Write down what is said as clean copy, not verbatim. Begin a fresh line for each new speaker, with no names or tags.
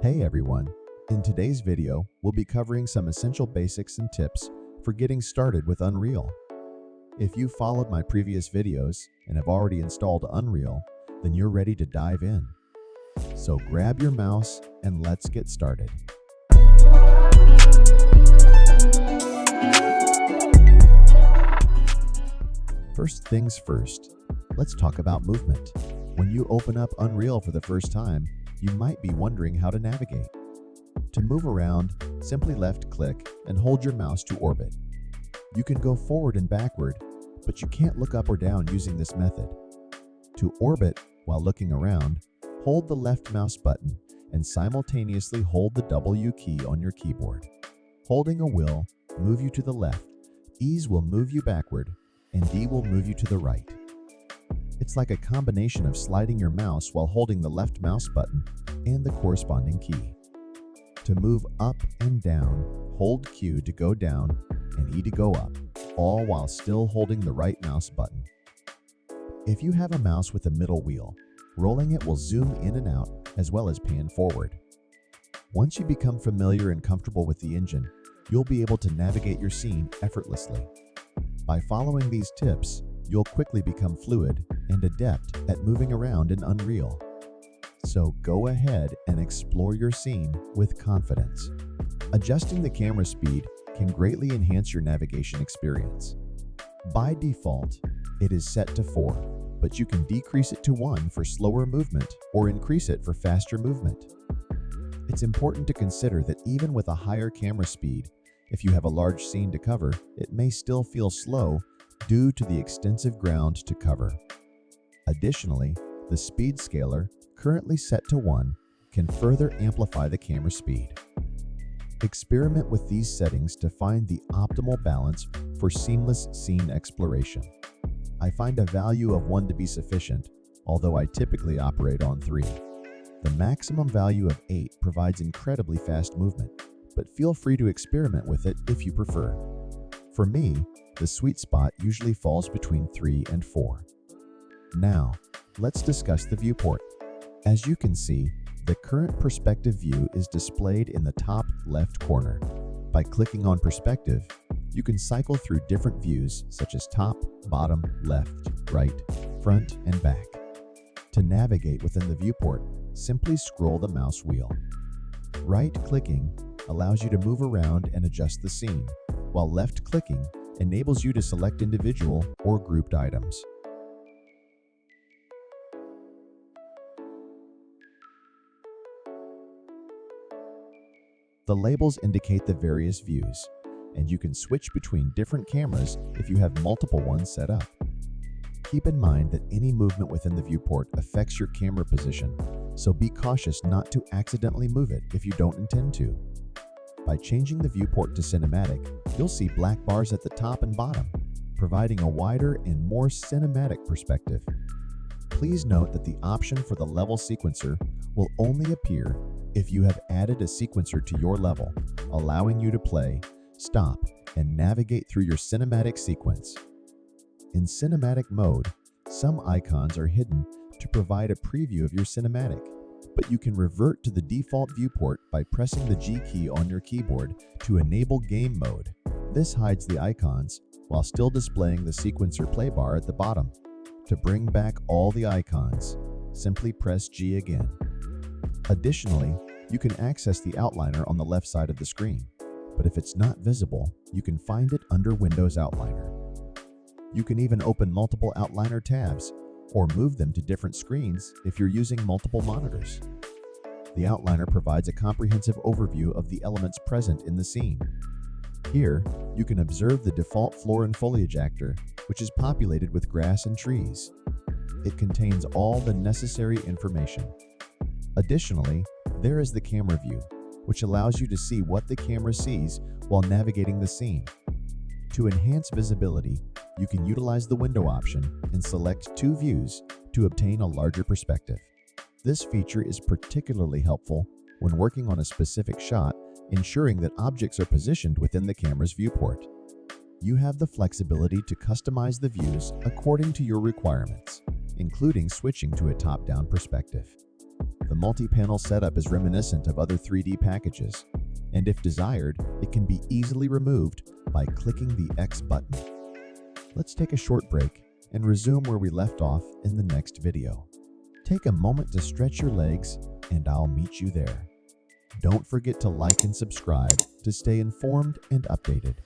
Hey everyone! In today's video, we'll be covering some essential basics and tips for getting started with Unreal. If you followed my previous videos and have already installed Unreal, then you're ready to dive in. So grab your mouse and let's get started. First things first, let's talk about movement. When you open up Unreal for the first time, you might be wondering how to navigate. To move around, simply left-click and hold your mouse to orbit. You can go forward and backward, but you can't look up or down using this method. To orbit while looking around, hold the left mouse button and simultaneously hold the W key on your keyboard. Holding a will move you to the left, Ease will move you backward, and D will move you to the right. It's like a combination of sliding your mouse while holding the left mouse button and the corresponding key. To move up and down, hold Q to go down and E to go up, all while still holding the right mouse button. If you have a mouse with a middle wheel, rolling it will zoom in and out as well as pan forward. Once you become familiar and comfortable with the engine, you'll be able to navigate your scene effortlessly. By following these tips, you'll quickly become fluid and adept at moving around in Unreal. So go ahead and explore your scene with confidence. Adjusting the camera speed can greatly enhance your navigation experience. By default, it is set to 4, but you can decrease it to 1 for slower movement or increase it for faster movement. It's important to consider that even with a higher camera speed, if you have a large scene to cover, it may still feel slow due to the extensive ground to cover. Additionally, the speed scaler, currently set to 1, can further amplify the camera speed. Experiment with these settings to find the optimal balance for seamless scene exploration. I find a value of 1 to be sufficient, although I typically operate on 3. The maximum value of 8 provides incredibly fast movement, but feel free to experiment with it if you prefer. For me, the sweet spot usually falls between 3 and 4. Now, let's discuss the viewport. As you can see, the current perspective view is displayed in the top left corner. By clicking on perspective, you can cycle through different views such as top, bottom, left, right, front, and back. To navigate within the viewport, simply scroll the mouse wheel. Right-clicking allows you to move around and adjust the scene, while left-clicking enables you to select individual or grouped items. The labels indicate the various views, and you can switch between different cameras if you have multiple ones set up. Keep in mind that any movement within the viewport affects your camera position, so be cautious not to accidentally move it if you don't intend to. By changing the viewport to cinematic, you'll see black bars at the top and bottom, providing a wider and more cinematic perspective. Please note that the option for the level sequencer will only appear if you have added a sequencer to your level, allowing you to play, stop, and navigate through your cinematic sequence. In cinematic mode, some icons are hidden to provide a preview of your cinematic, but you can revert to the default viewport by pressing the G key on your keyboard to enable game mode. This hides the icons while still displaying the sequencer play bar at the bottom. To bring back all the icons, simply press G again. Additionally, you can access the outliner on the left side of the screen, but if it's not visible, you can find it under Windows Outliner. You can even open multiple outliner tabs or move them to different screens if you're using multiple monitors. The outliner provides a comprehensive overview of the elements present in the scene. Here, you can observe the default floor and foliage actor, which is populated with grass and trees. It contains all the necessary information. Additionally, there is the camera view, which allows you to see what the camera sees while navigating the scene. To enhance visibility, you can utilize the window option and select 2 views to obtain a larger perspective. This feature is particularly helpful when working on a specific shot, ensuring that objects are positioned within the camera's viewport. You have the flexibility to customize the views according to your requirements, including switching to a top-down perspective. The multi-panel setup is reminiscent of other 3D packages, and if desired, it can be easily removed by clicking the X button. Let's take a short break and resume where we left off in the next video. Take a moment to stretch your legs, and I'll meet you there. Don't forget to like and subscribe to stay informed and updated.